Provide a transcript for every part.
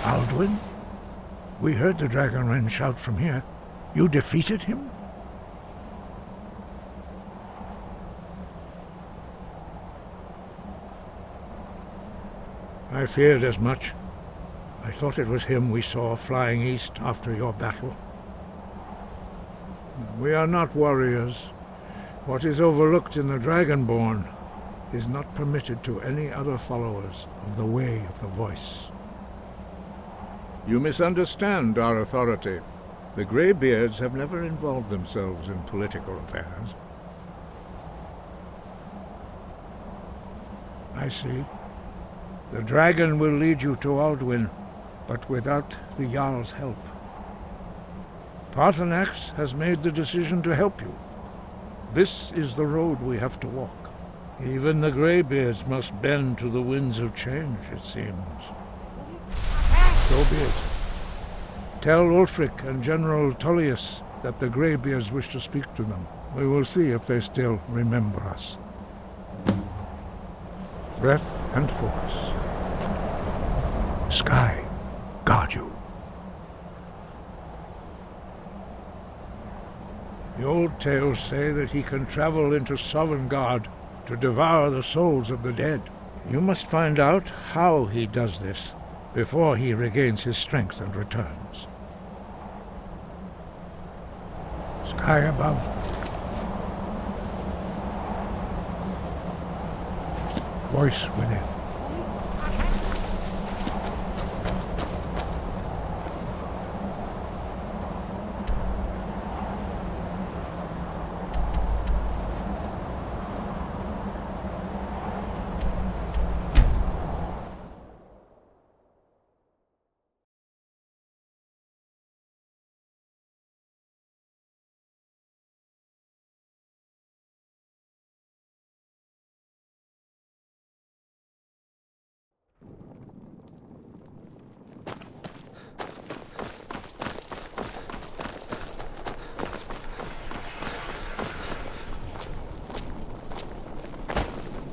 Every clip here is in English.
Alduin? We heard the Dragonren shout from here. You defeated him? I feared as much. I thought it was him we saw flying east after your battle. We are not warriors. What is overlooked in the Dragonborn is not permitted to any other followers of the Way of the Voice. You misunderstand our authority. The Greybeards have never involved themselves in political affairs. I see. The dragon will lead you to Alduin, but without the Jarl's help. Paarthurnax has made the decision to help you. This is the road we have to walk. Even the Greybeards must bend to the winds of change, it seems. So be it. Tell Ulfric and General Tullius that the Greybeards wish to speak to them. We will see if they still remember us. Breath and focus. Sky, guard you. The old tales say that he can travel into Sovngarde to devour the souls of the dead. You must find out how he does this before he regains his strength and returns. Sky above. Voice within.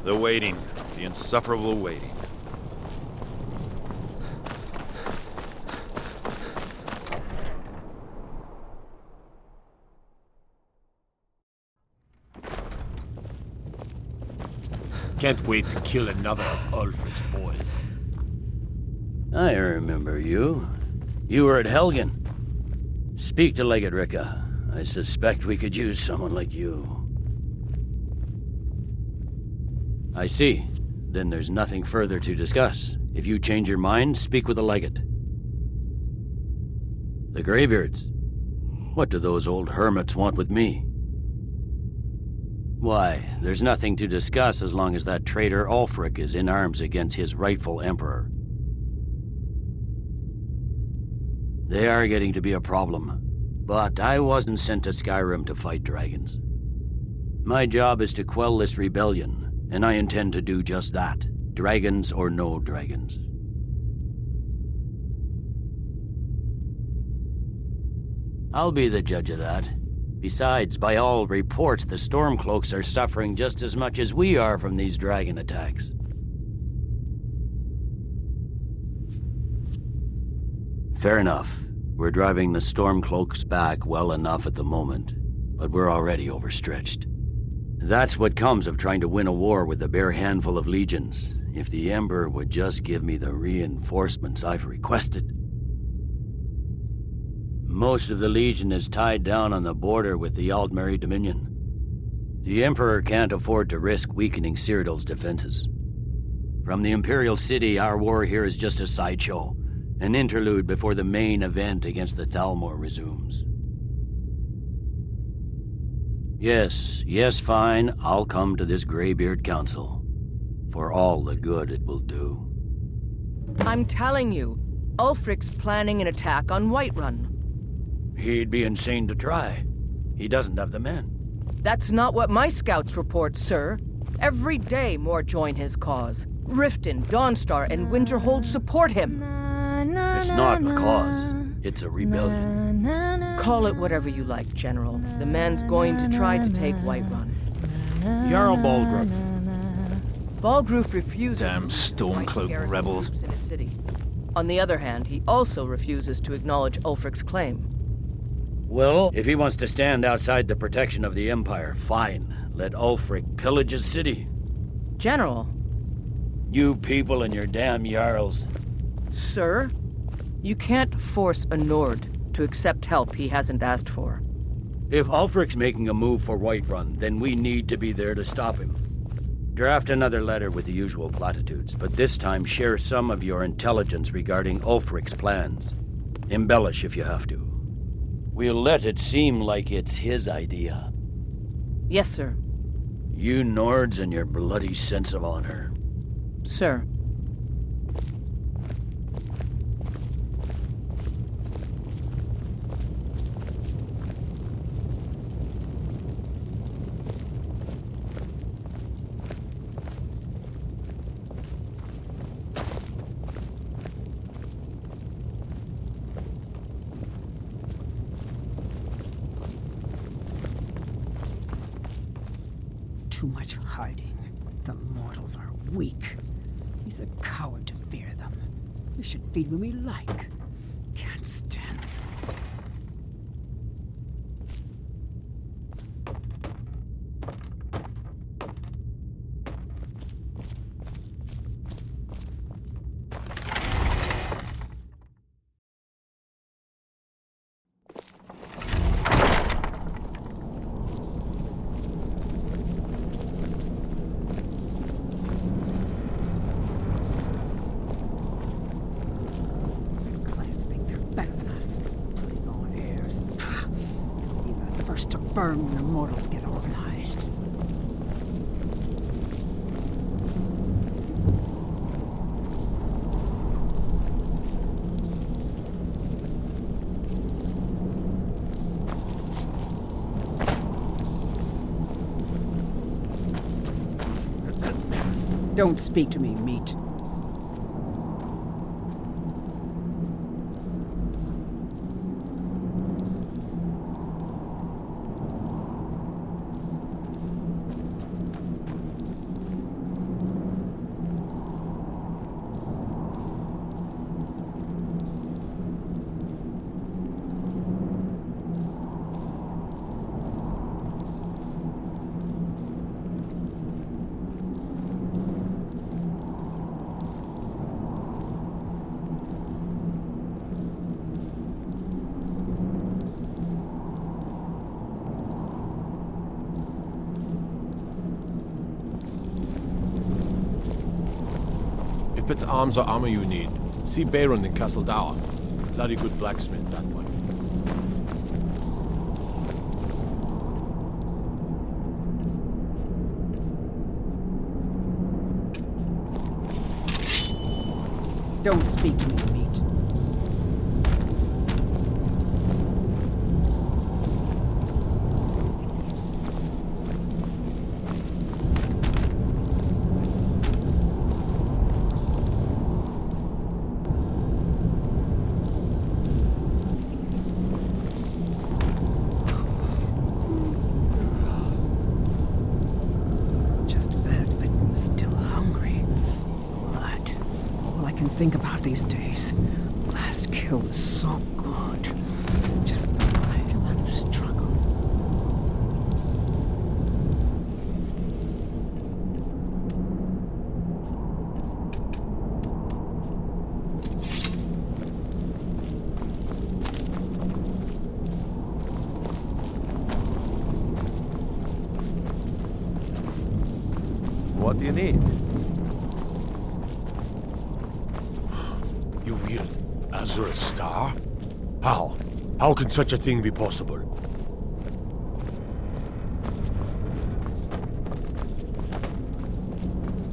The waiting. The insufferable waiting. Can't wait to kill another of Ulfric's boys. I remember you. You were at Helgen. Speak to Legate Ricka. I suspect we could use someone like you. I see. Then there's nothing further to discuss. If you change your mind, speak with the Legate. The Greybeards? What do those old hermits want with me? Why, there's nothing to discuss as long as that traitor Ulfric is in arms against his rightful emperor. They are getting to be a problem. But I wasn't sent to Skyrim to fight dragons. My job is to quell this rebellion, and I intend to do just that, dragons or no dragons. I'll be the judge of that. Besides, by all reports, the Stormcloaks are suffering just as much as we are from these dragon attacks. Fair enough. We're driving the Stormcloaks back well enough at the moment, but we're already overstretched. That's what comes of trying to win a war with a bare handful of legions. If the Emperor would just give me the reinforcements I've requested. Most of the Legion is tied down on the border with the Aldmeri Dominion. The Emperor can't afford to risk weakening Cyrodiil's defenses. From the Imperial City, our war here is just a sideshow, an interlude before the main event against the Thalmor resumes. Yes, fine. I'll come to this Greybeard Council. For all the good it will do. I'm telling you, Ulfric's planning an attack on Whiterun. He'd be insane to try. He doesn't have the men. That's not what my scouts report, sir. Every day more join his cause. Riften, Dawnstar, and Winterhold support him. It's not a cause. It's a rebellion. Call it whatever you like, General. The man's going to try to take Whiterun. Jarl Balgruuf. Balgruuf refuses Damn to fight stone-cloaked garrison rebels. troops in his city. On the other hand, he also refuses to acknowledge Ulfric's claim. Well, if he wants to stand outside the protection of the Empire, fine. Let Ulfric pillage his city. General, You people and your damn Jarls. sir, you can't force a Nord to accept help he hasn't asked for. If Ulfric's making a move for Whiterun, then we need to be there to stop him. Draft another letter with the usual platitudes, but this time share some of your intelligence regarding Ulfric's plans. Embellish if you have to. We'll let it seem like it's his idea. Yes, sir. You Nords and your bloody sense of honor. Sir. Too much hiding. The mortals are weak. He's a coward to fear them. We should feed when we like. Can't stand this. Clans think they're better than us. Plague-on heirs. Be the first to burn when the mortals get organized. Don't speak to me, meat. If it's arms or armor you need, see Bayron in Castle Dower. Bloody good blacksmith, that one. Don't speak to me, meat. Just fed, but still hungry. Blood. All I can think about these days. Last kill was so good. Just the right amount of struggle. What do you need? You wield Azura's star? How? How can such a thing be possible?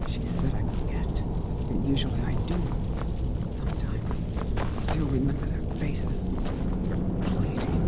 She said I'd forget. And usually I do. Sometimes I still remember their faces. Bleeding.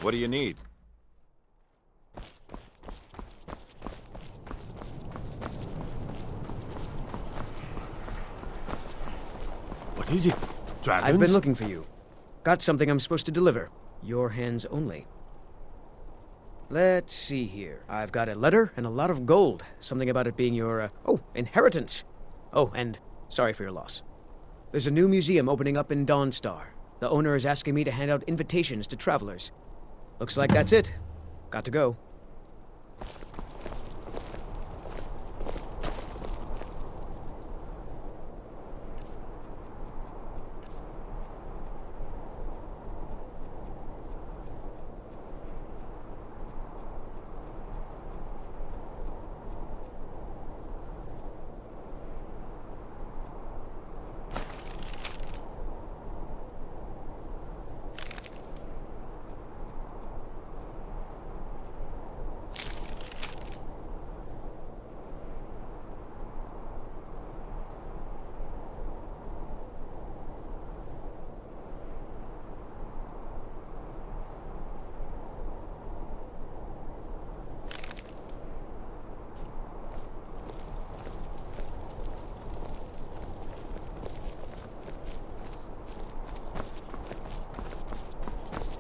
What do you need? What is it? Dragons? I've been looking for you. Got something I'm supposed to deliver. Your hands only. Let's see here. I've got a letter and a lot of gold. Something about it being your, inheritance. Oh, and sorry for your loss. There's a new museum opening up in Dawnstar. The owner is asking me to hand out invitations to travelers. Looks like that's it. Got to go.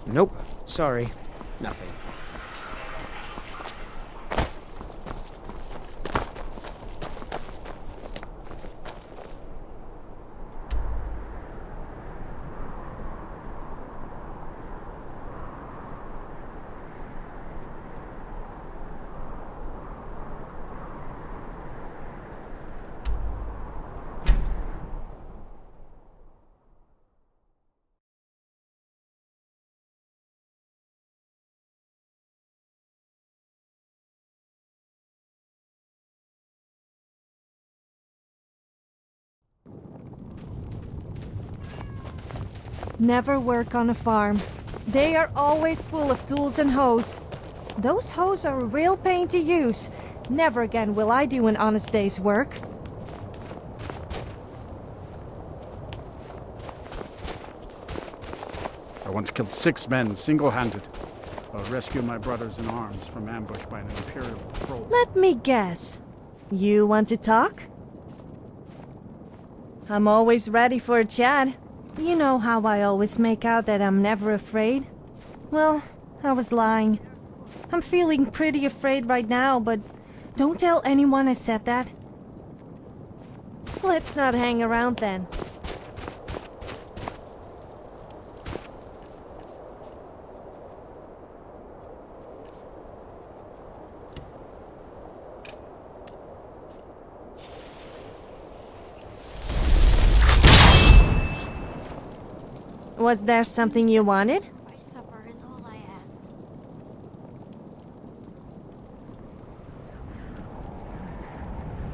Nope. Sorry. Nothing. Never work on a farm. They are always full of tools and hoes. Those hoes are a real pain to use. Never again will I do an honest day's work. I once killed 6 men single-handed while rescuing my brothers in arms from ambush by an Imperial patrol. Let me guess. You want to talk? I'm always ready for a chat. You know how I always make out that I'm never afraid? Well, I was lying. I'm feeling pretty afraid right now, but don't tell anyone I said that. Let's not hang around then. Was there something you wanted? Supper is all I ask.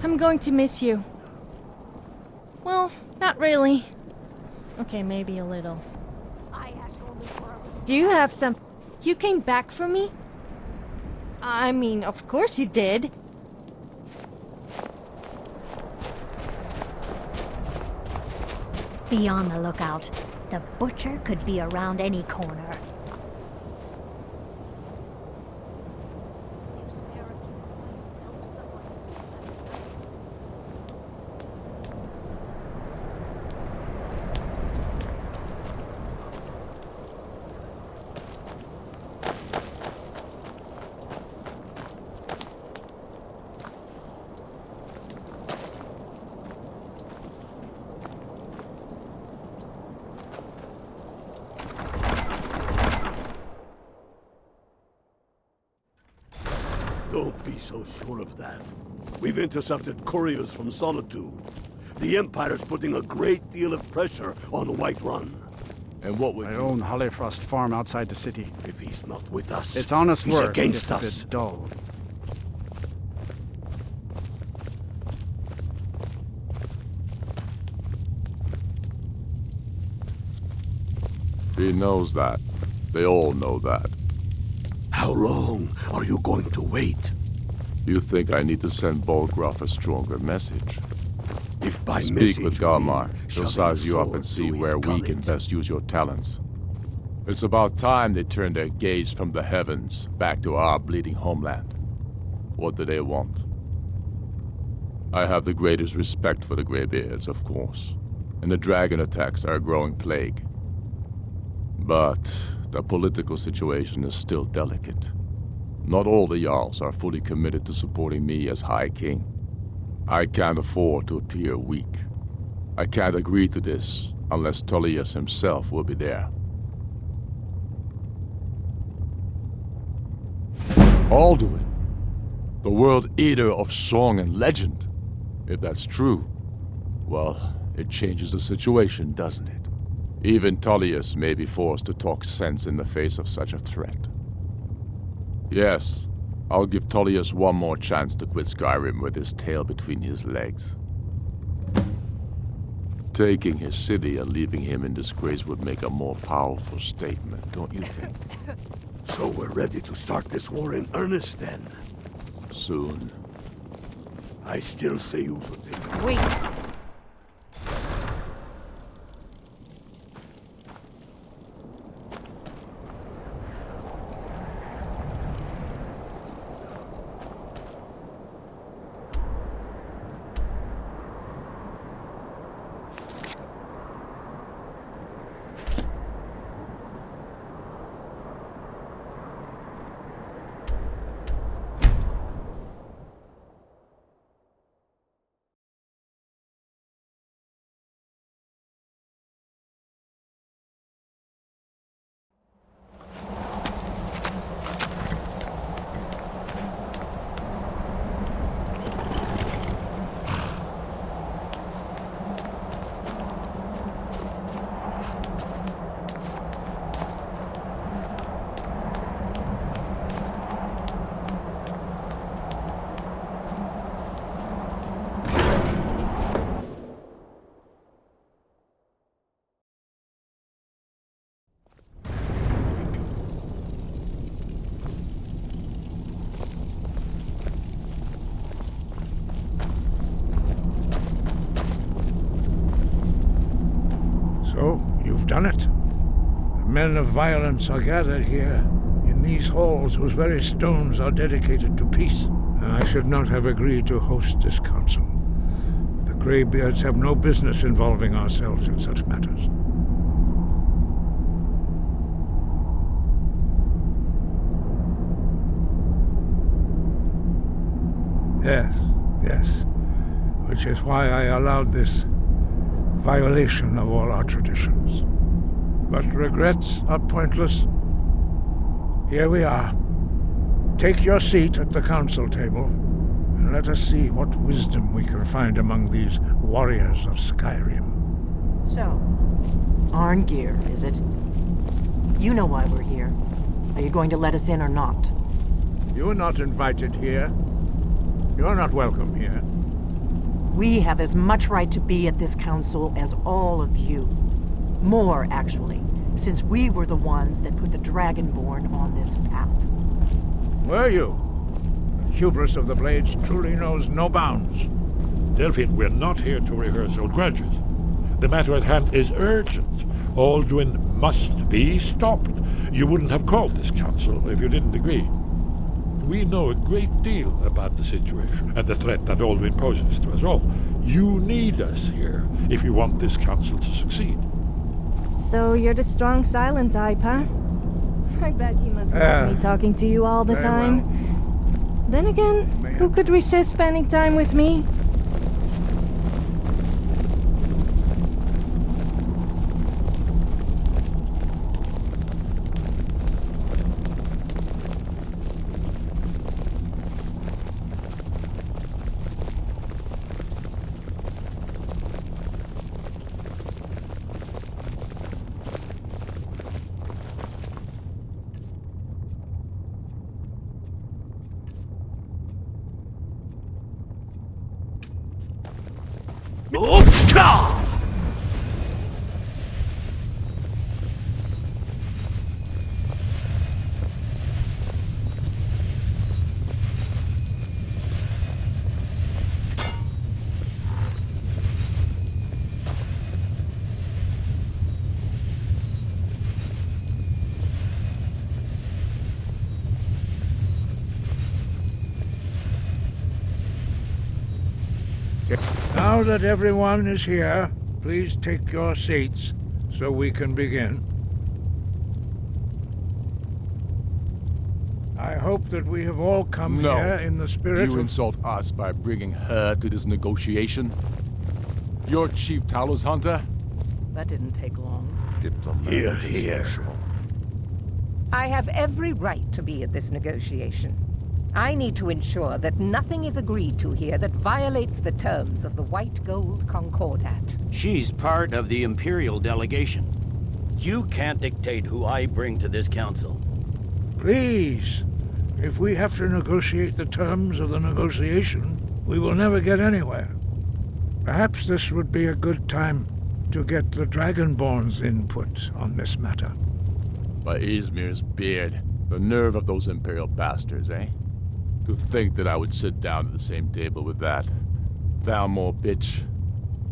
I'm going to miss you. Well, not really. Okay, maybe a little. I ask only for a... Do you have some... You came back for me? I mean, of course you did. Be on the lookout. The butcher could be around any corner. You spare a few coins to help someone. Don't be so sure of that. We've intercepted couriers from Solitude. The Empire's putting a great deal of pressure on Whiterun. And what would I own Holleyfrost Farm outside the city. If he's not with us, It's honest he's work, against if a us. bit dull. He knows that. They all know that. How long are you going to wait? You think I need to send Bolgraf a stronger message? If by Speak message with you mean Galmar. He'll shoving size a you up sword and see through his where we can gullet. best use your talents. It's about time they turned their gaze from the heavens back to our bleeding homeland. What do they want? I have the greatest respect for the Greybeards, of course, and the dragon attacks are a growing plague. But the political situation is still delicate. Not all the Jarls are fully committed to supporting me as High King. I can't afford to appear weak. I can't agree to this unless Tullius himself will be there. Alduin, the World Eater of song and legend. If that's true, well, it changes the situation, doesn't it? Even Tullius may be forced to talk sense in the face of such a threat. Yes, I'll give Tullius one more chance to quit Skyrim with his tail between his legs. Taking his city and leaving him in disgrace would make a more powerful statement, don't you think? So we're ready to start this war in earnest then? Soon. I still say you should think... Wait! So, you've done it. The men of violence are gathered here, in these halls whose very stones are dedicated to peace. I should not have agreed to host this council. The Greybeards have no business involving ourselves in such matters. Yes. Which is why I allowed this violation of all our traditions. But regrets are pointless. Here we are. Take your seat at the council table, and let us see what wisdom we can find among these warriors of Skyrim. So, Arngeir, is it? You know why we're here. Are you going to let us in or not? You're not invited here. You're not welcome here. We have as much right to be at this council as all of you. More, actually, since we were the ones that put the Dragonborn on this path. Were you? The hubris of the Blades truly knows no bounds. Delphine, we're not here to rehearse old grudges. The matter at hand is urgent. Alduin must be stopped. You wouldn't have called this council if you didn't agree. We know a great deal about the situation and the threat that Alduin poses to us all. You need us here if you want this council to succeed. So you're the strong, silent type, huh? I bet you must love me talking to you all the time. Well. Then again, who could resist spending time with me? Now that everyone is here, please take your seats so we can begin. I hope that we have all come No. here in the spirit You of... insult us by bringing her to this negotiation? You're Chief Talos Hunter? That didn't take long. Here, here. I have every right to be at this negotiation. I need to ensure that nothing is agreed to here that violates the terms of the White Gold Concordat. She's part of the Imperial delegation. You can't dictate who I bring to this council. Please, if we have to negotiate the terms of the negotiation, we will never get anywhere. Perhaps this would be a good time to get the Dragonborn's input on this matter. By Izmir's beard, the nerve of those Imperial bastards, eh? To think that I would sit down at the same table with that Thalmor bitch.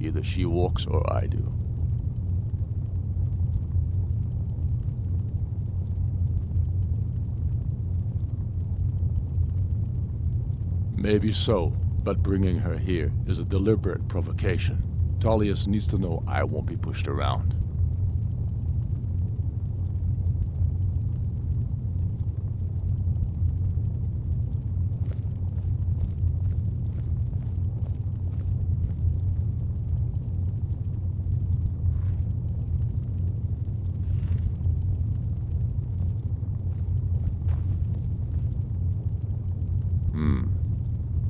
Either she walks or I do. Maybe so, but bringing her here is a deliberate provocation. Tullius needs to know I won't be pushed around.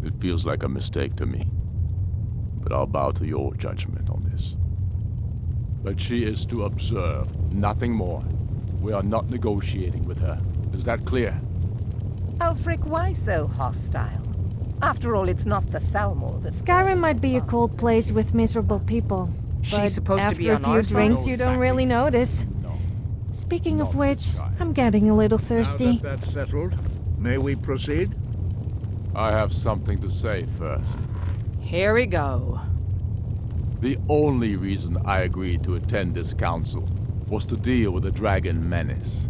It feels like a mistake to me. But I'll bow to your judgment on this. But she is to observe, nothing more. We are not negotiating with her. Is that clear? Ulfric, why so hostile? After all, it's not the Thalmor that's... Skyrim might be a cold place with miserable people. She's but supposed to be after on a our few side? drinks, No, you don't exactly. really notice. Speaking of which, I'm getting a little thirsty. Now that that's settled, may we proceed? I have something to say first. Here we go. The only reason I agreed to attend this council was to deal with the dragon menace.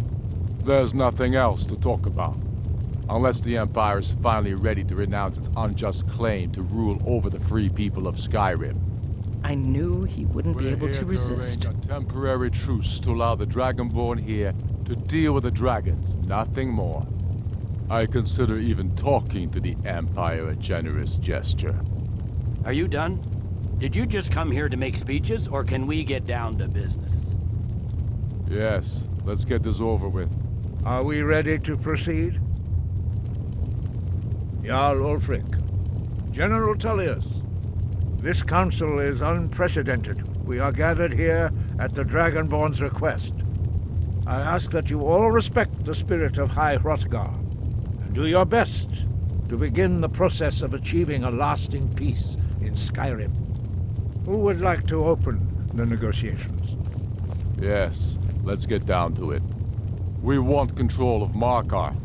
There's nothing else to talk about. Unless the Empire is finally ready to renounce its unjust claim to rule over the free people of Skyrim. I knew he wouldn't be We're able here to resist. arrange a temporary truce to allow the Dragonborn here to deal with the dragons, nothing more. I consider even talking to the Empire a generous gesture. Are you done? Did you just come here to make speeches, or can we get down to business? Yes, let's get this over with. Are we ready to proceed? Jarl Ulfric, General Tullius, this council is unprecedented. We are gathered here at the Dragonborn's request. I ask that you all respect the spirit of High Hrothgar, and do your best to begin the process of achieving a lasting peace in Skyrim. Who would like to open the negotiations? Yes, let's get down to it. We want control of Markarth.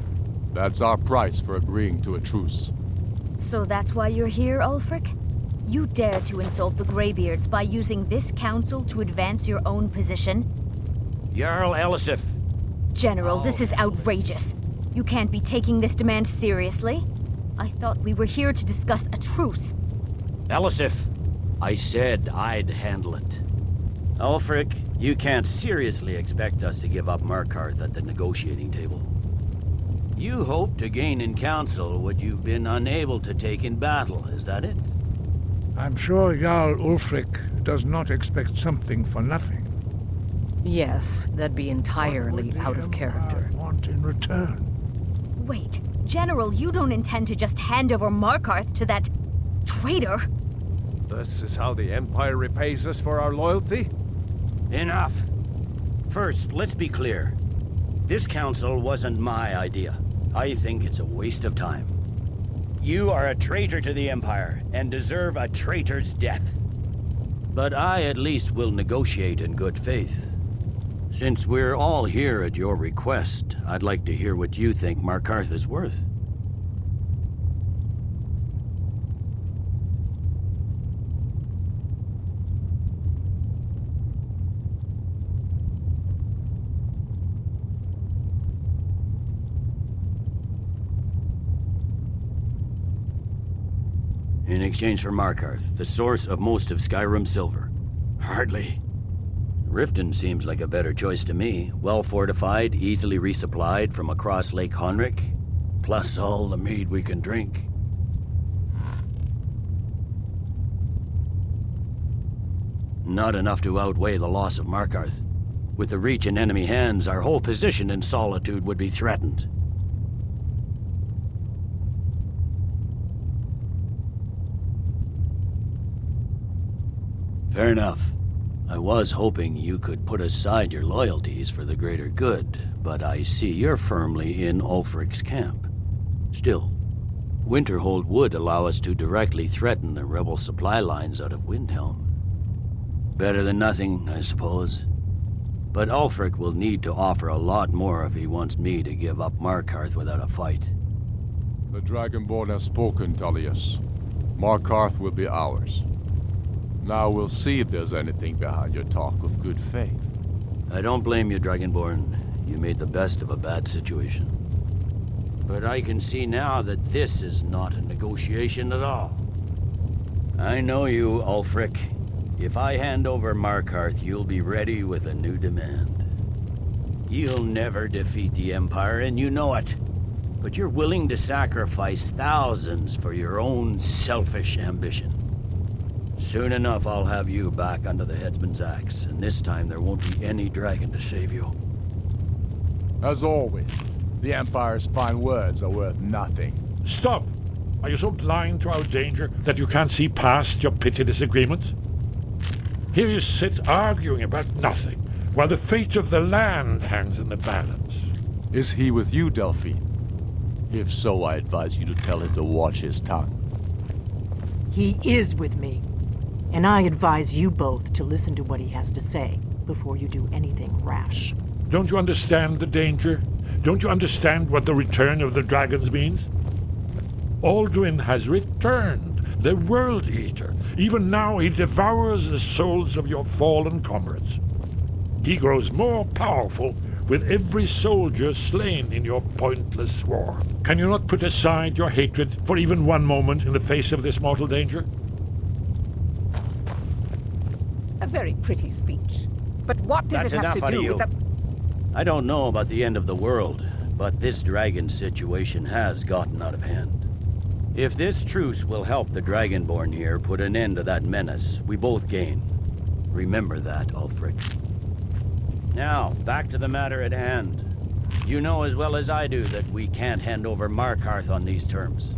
That's our price for agreeing to a truce. So that's why you're here, Ulfric? You dare to insult the Greybeards by using this council to advance your own position? Jarl Elisif. General, this is outrageous. You can't be taking this demand seriously. I thought we were here to discuss a truce. Elisif, I said I'd handle it. Ulfric, you can't seriously expect us to give up Markarth at the negotiating table. You hope to gain in council what you've been unable to take in battle, is that it? I'm sure Jarl Ulfric does not expect something for nothing. Yes, that'd be entirely out of character. Want in return? Wait, General, you don't intend to just hand over Markarth to that traitor? This is how the Empire repays us for our loyalty? Enough. First, let's be clear. This council wasn't my idea. I think it's a waste of time. You are a traitor to the Empire and deserve a traitor's death. But I at least will negotiate in good faith. Since we're all here at your request, I'd like to hear what you think Markarth is worth. In exchange for Markarth, the source of most of Skyrim's silver. Hardly. Riften seems like a better choice to me. Well fortified, easily resupplied from across Lake Honrick, plus all the mead we can drink. Not enough to outweigh the loss of Markarth. With the Reach in enemy hands, our whole position in Solitude would be threatened. Fair enough. I was hoping you could put aside your loyalties for the greater good, but I see you're firmly in Ulfric's camp. Still, Winterhold would allow us to directly threaten the rebel supply lines out of Windhelm. Better than nothing, I suppose. But Ulfric will need to offer a lot more if he wants me to give up Markarth without a fight. The Dragonborn has spoken, Tullius. Markarth will be ours. Now we'll see if there's anything behind your talk of good faith. I don't blame you, Dragonborn. You made the best of a bad situation. But I can see now that this is not a negotiation at all. I know you, Ulfric. If I hand over Markarth, you'll be ready with a new demand. You'll never defeat the Empire, and you know it. But you're willing to sacrifice thousands for your own selfish ambition. Soon enough, I'll have you back under the headsman's axe, and this time there won't be any dragon to save you. As always, the Empire's fine words are worth nothing. Stop! Are you so blind to our danger that you can't see past your petty disagreements? Here you sit arguing about nothing, while the fate of the land hangs in the balance. Is he with you, Delphine? If so, I advise you to tell him to watch his tongue. He is with me. And I advise you both to listen to what he has to say before you do anything rash. Don't you understand the danger? Don't you understand what the return of the dragons means? Alduin has returned, the World Eater. Even now he devours the souls of your fallen comrades. He grows more powerful with every soldier slain in your pointless war. Can you not put aside your hatred for even one moment in the face of this mortal danger? A very pretty speech. But what does That's it have enough to do with the... I don't know about the end of the world, but this dragon situation has gotten out of hand. If this truce will help the Dragonborn here put an end to that menace, we both gain. Remember that, Ulfric. Now, back to the matter at hand. You know as well as I do that we can't hand over Markarth on these terms.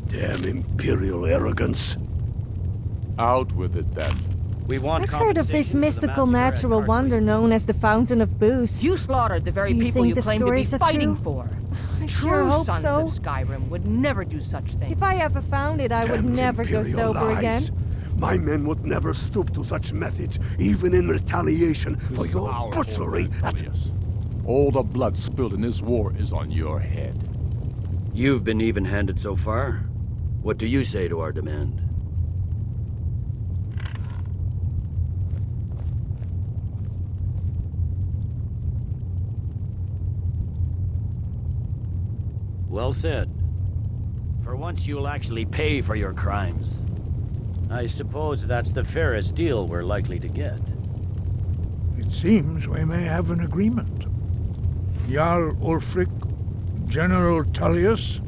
Damn Imperial arrogance. Out with it, then. We want I've heard of this mystical natural wonder known as the Fountain of Boost. You slaughtered the very Do you people think you the claim to be stories are fighting true? for. I True sure hope sons so. of Skyrim would never do such things. If I ever found it, I would Damned never go Imperial sober again. lies. My men would never stoop to such methods, even in retaliation for This is your our butchery homeland, at... Tullius. All the blood spilled in this war is on your head. You've been even-handed so far. What do you say to our demand? Well said. For once you'll actually pay for your crimes. I suppose that's the fairest deal we're likely to get. It seems we may have an agreement. Jarl Ulfric, General Tullius,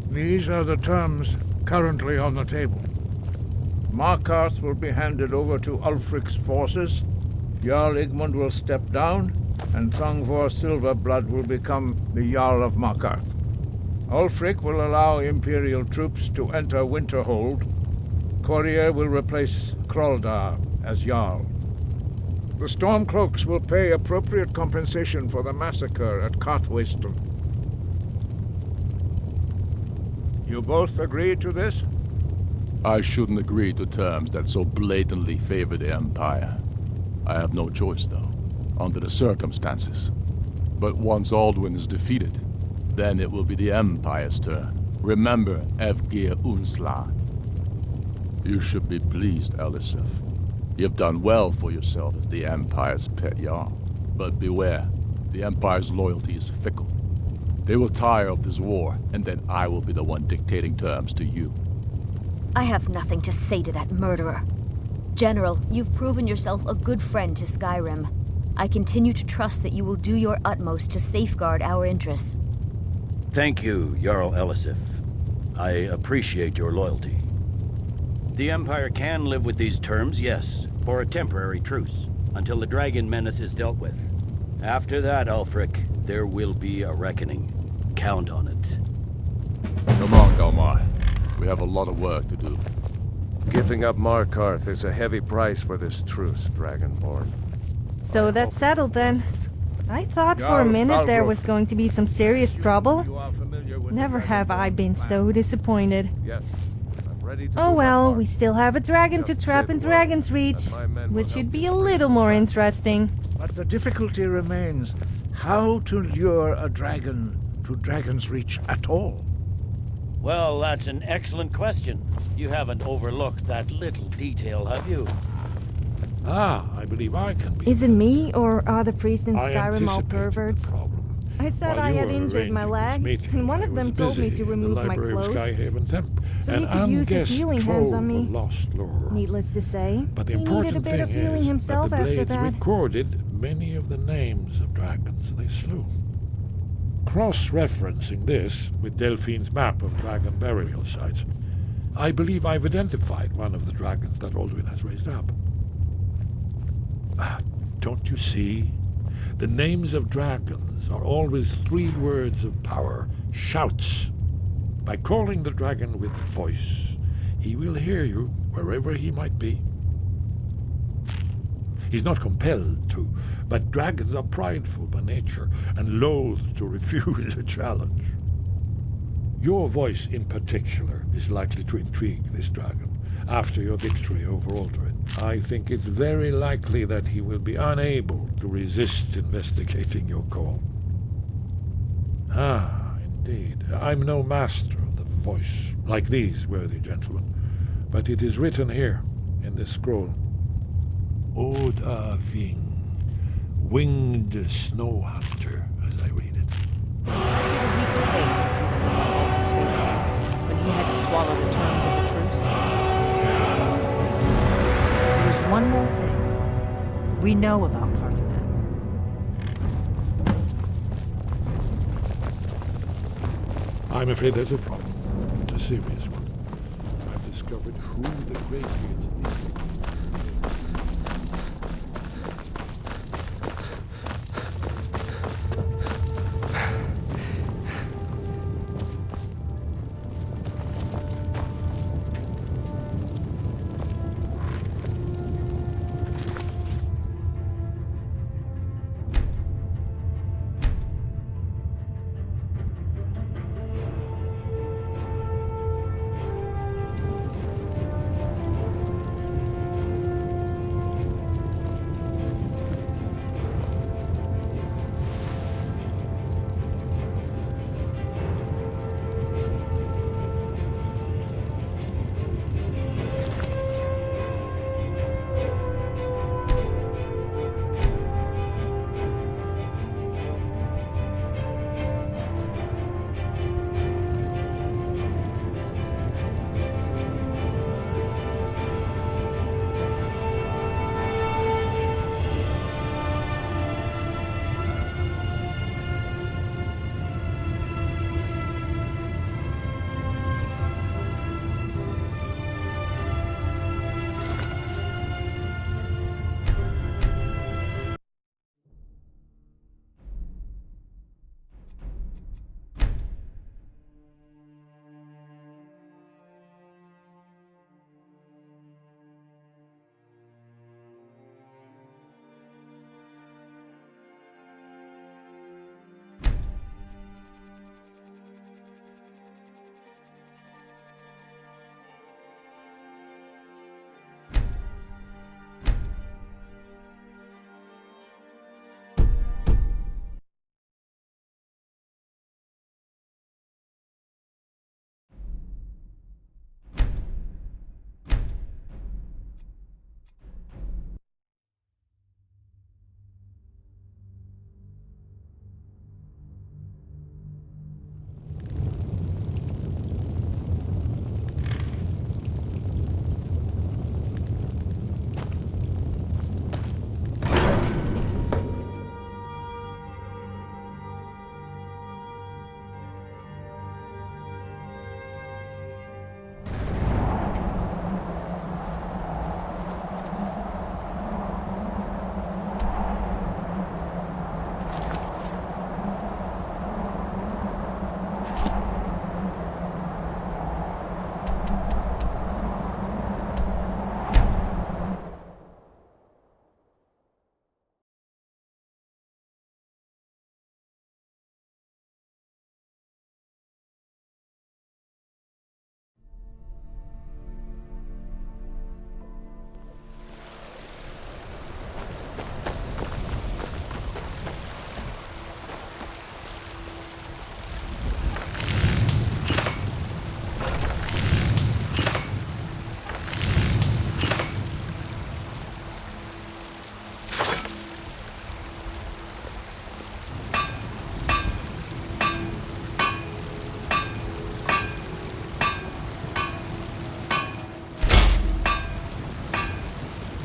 these are the terms currently on the table. Markarth will be handed over to Ulfric's forces, Jarl Igmund will step down, and Thangvor Silverblood will become the Jarl of Markarth. Ulfric will allow Imperial troops to enter Winterhold. Courier will replace Kroldar as Jarl. The Stormcloaks will pay appropriate compensation for the massacre at Karthwasten. You both agree to this? I shouldn't agree to terms that so blatantly favor the Empire. I have no choice, though, under the circumstances. But once Alduin is defeated, then it will be the Empire's turn. Remember Evgir Unslag. You should be pleased, Elisif. You've done well for yourself as the Empire's pet Jarl. But beware, the Empire's loyalty is fickle. They will tire of this war, and then I will be the one dictating terms to you. I have nothing to say to that murderer. General, you've proven yourself a good friend to Skyrim. I continue to trust that you will do your utmost to safeguard our interests. Thank you, Jarl Elisif. I appreciate your loyalty. The Empire can live with these terms, yes, for a temporary truce, until the dragon menace is dealt with. After that, Ulfric, there will be a reckoning. Count on it. Come on, Galmar. We have a lot of work to do. Giving up Markarth is a heavy price for this truce, Dragonborn. So that's settled then. I thought for a minute there was going to be some serious trouble. Never have I been so disappointed. Yes. I'm ready to Oh well, we still have a dragon to trap in Dragon's Reach, which should be a little more interesting. But the difficulty remains how to lure a dragon to Dragon's Reach at all. Well, that's an excellent question. You haven't overlooked that little detail, have you? I believe I can be. Is it me, or are the priests in I Skyrim all anticipated perverts? I said While I you had were injured my arranging this leg, meeting, and one of I them was told me busy to in the remove my library of clothes, Skyhaven Temple. so An he could use his unguessed healing hands on trove me. of lost lore. Needless to say, But the he needed a important bit of thing healing is himself that the after blades that. recorded many of the names of dragons they slew. Cross-referencing this with Delphine's map of dragon burial sites, I believe I've identified one of the dragons that Alduin has raised up. Don't you see? The names of dragons are always 3 words of power, shouts. By calling the dragon with voice, he will hear you wherever he might be. He's not compelled to, but dragons are prideful by nature and loath to refuse a challenge. Your voice in particular is likely to intrigue this dragon after your victory over Alduin. I think it's very likely that he will be unable to resist investigating your call. Indeed. I'm no master of the voice, like these worthy gentlemen, but it is written here in this scroll. Oda Ving, winged snow hunter, as I read it. I did a week's pay to see the look on Ulfric's face again, when he had to swallow the terms of the truce. There's one more thing. We know about Parthenax. I'm afraid there's a problem. A serious one. I've discovered who the Greybeards need.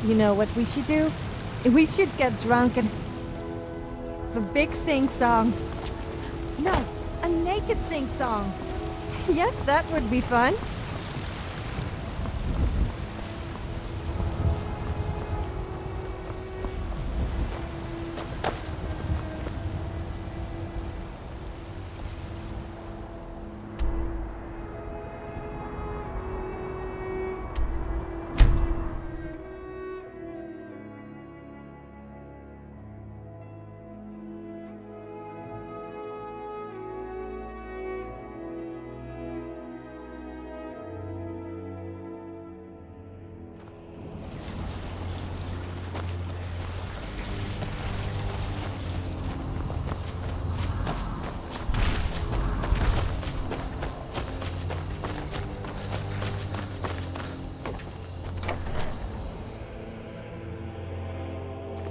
You know what we should do? We should get drunk and have a big sing-song. No, a naked sing-song. Yes, that would be fun.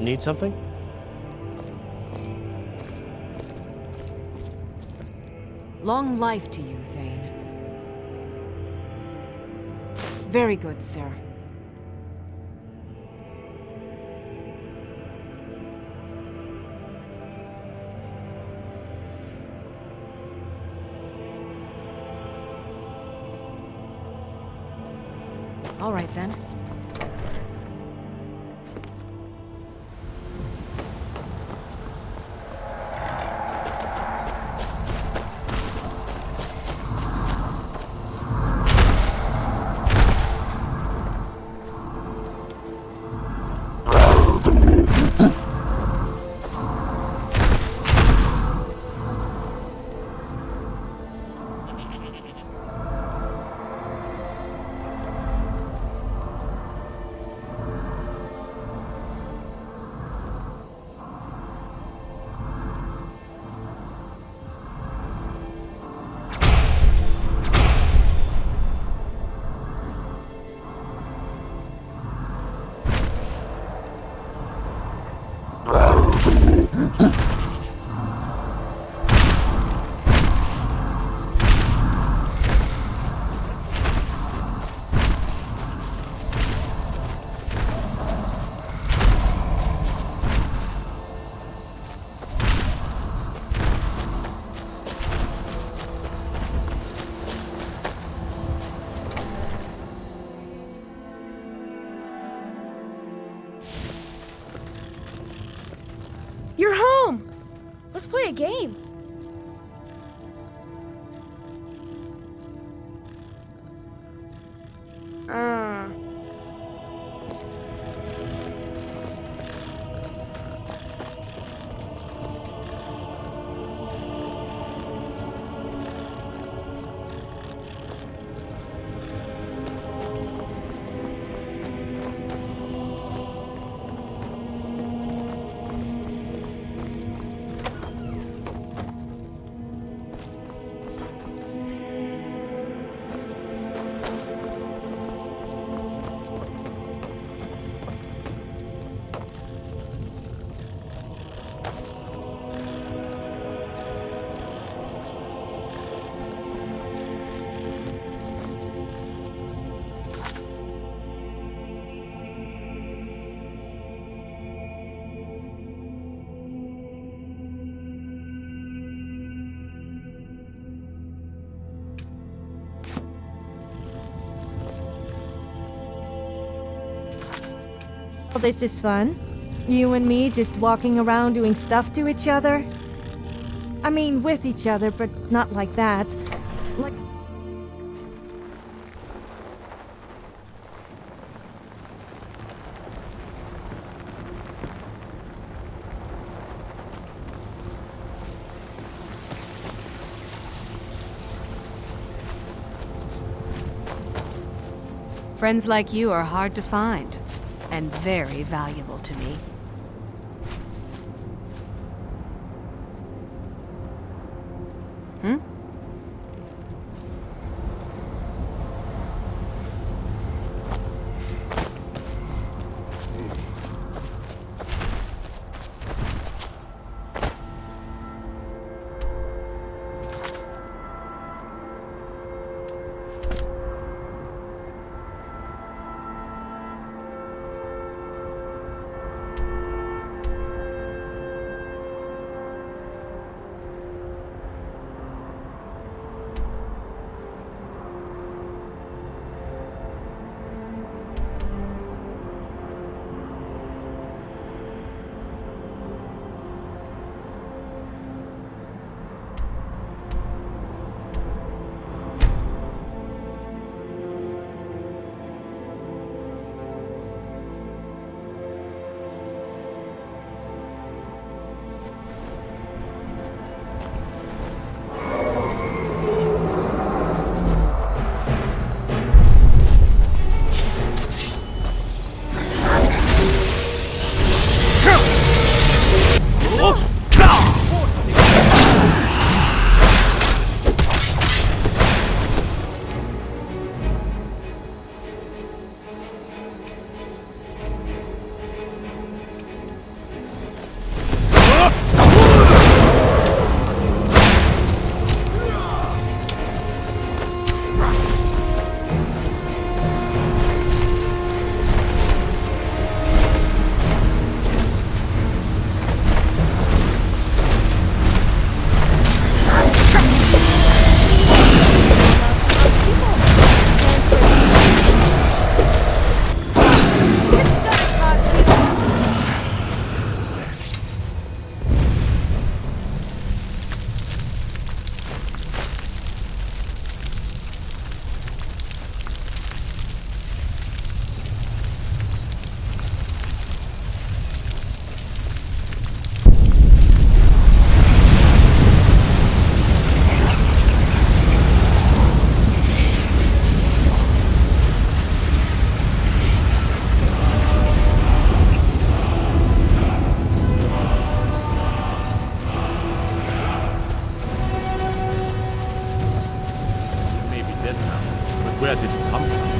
Need something? Long life to you, Thane. Very good, sir. All right, then. You're home! Let's play a game. Well, this is fun. You and me just walking around doing stuff to each other. I mean, with each other, but not like that. Like... Friends like you are hard to find, and very valuable to me. Hmm? Where did it come from?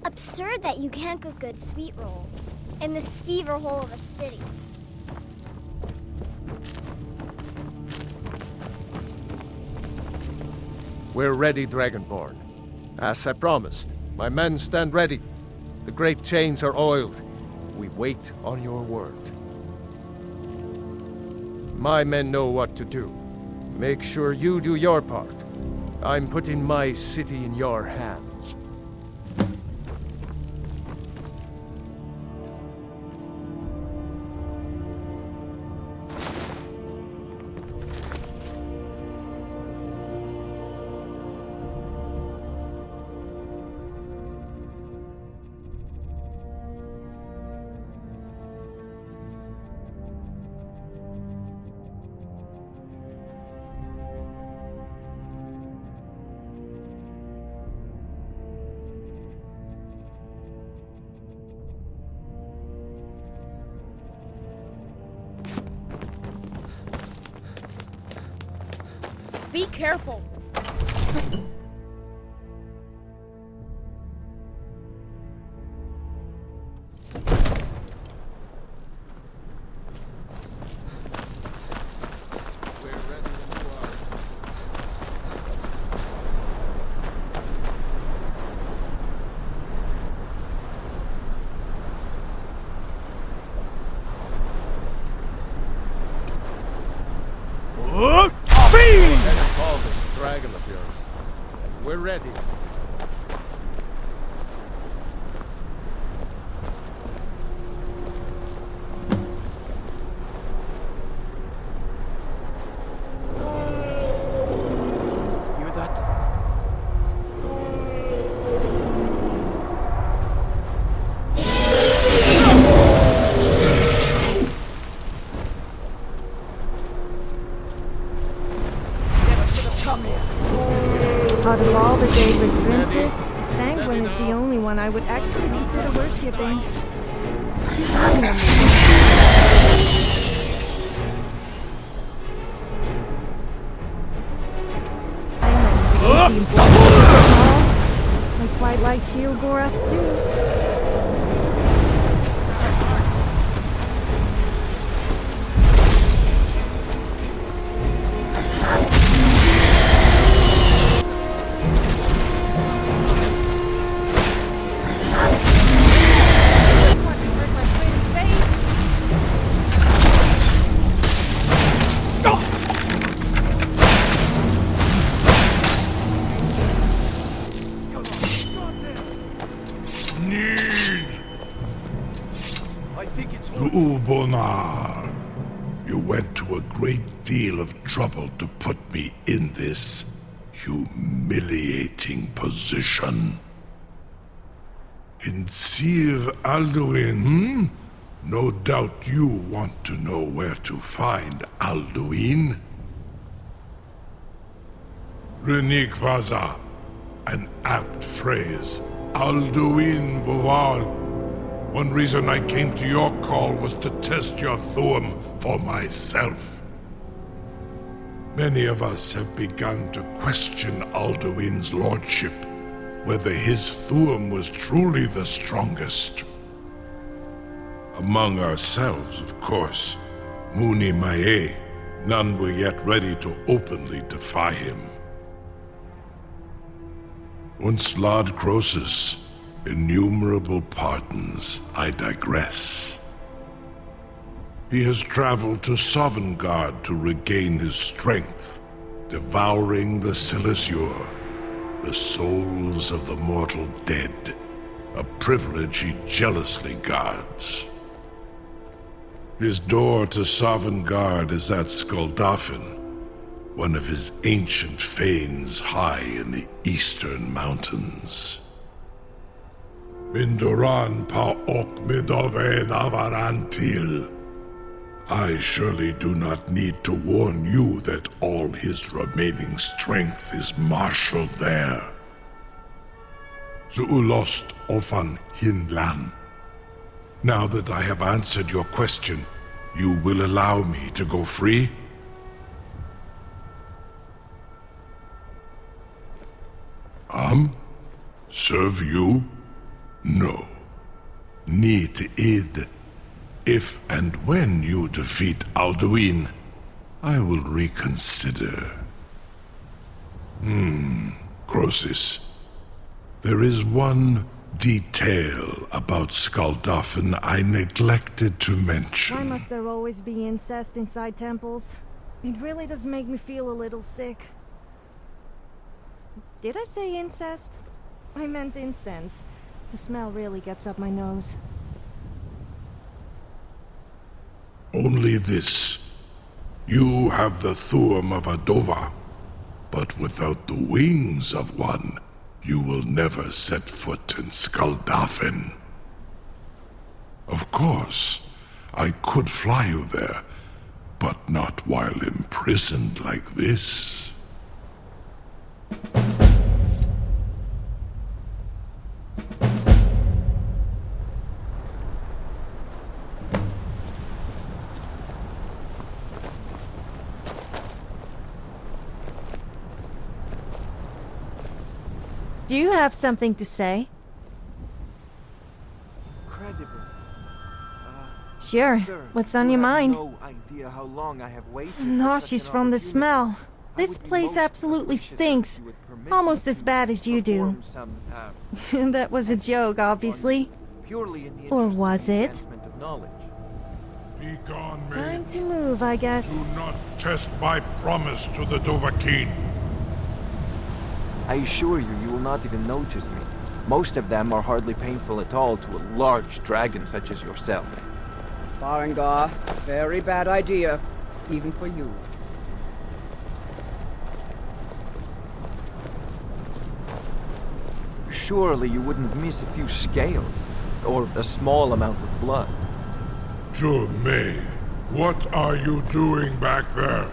Absurd that you can't cook good sweet rolls in the skeever hole of a city. We're ready, Dragonborn. As I promised, my men stand ready. The great chains are oiled. We wait on your word. My men know what to do. Make sure you do your part. I'm putting my city in your hands. Be careful. Dragon of yours. We're ready. Hear that? Out of all the favorite princes, Sanguine is the only one I would actually consider worshipping. I quite like Sheilgorath too. Ubonar, you went to a great deal of trouble to put me in this humiliating position. In Sir Alduin, No doubt you want to know where to find Alduin. Renik Vaza, an apt phrase. Alduin Boval. One reason I came to your call was to test your Thuum for myself. Many of us have begun to question Alduin's lordship, whether his Thuum was truly the strongest. Among ourselves, of course, Muni Mae, none were yet ready to openly defy him. Once Lord Croesus, innumerable pardons, I digress. He has traveled to Sovngarde to regain his strength, devouring the Silesure, the souls of the mortal dead, a privilege he jealously guards. His door to Sovngarde is at Skuldafn, one of his ancient fanes high in the eastern mountains. Mindoran pa ok midove navarantil. I surely do not need to warn you that all his remaining strength is marshaled there. Zuulost ofan hinlan. Now that I have answered your question, you will allow me to go free? Serve you? No. Need id. If and when you defeat Alduin, I will reconsider. Croesus. There is one detail about Skaldafn I neglected to mention. Why must there always be incest inside temples? It really does make me feel a little sick. Did I say incest? I meant incense. The smell really gets up my nose. Only this. You have the Thuum of a Dova, but without the wings of one, you will never set foot in Skaldafn. Of course, I could fly you there, but not while imprisoned like this. Do you have something to say? Incredible. Sure. Sir, What's on your mind? No idea how long I have waited. I'm nauseous from the smell. This place absolutely stinks. Almost as bad as you do. That was a joke, obviously. Or was it? Be gone, maid. Time to move, I guess. Do not test my promise to the Dovahkiin. I assure you, you will not even notice me. Most of them are hardly painful at all to a large dragon such as yourself. Farengar, very bad idea, even for you. Surely you wouldn't miss a few scales, or a small amount of blood. May, what are you doing back there?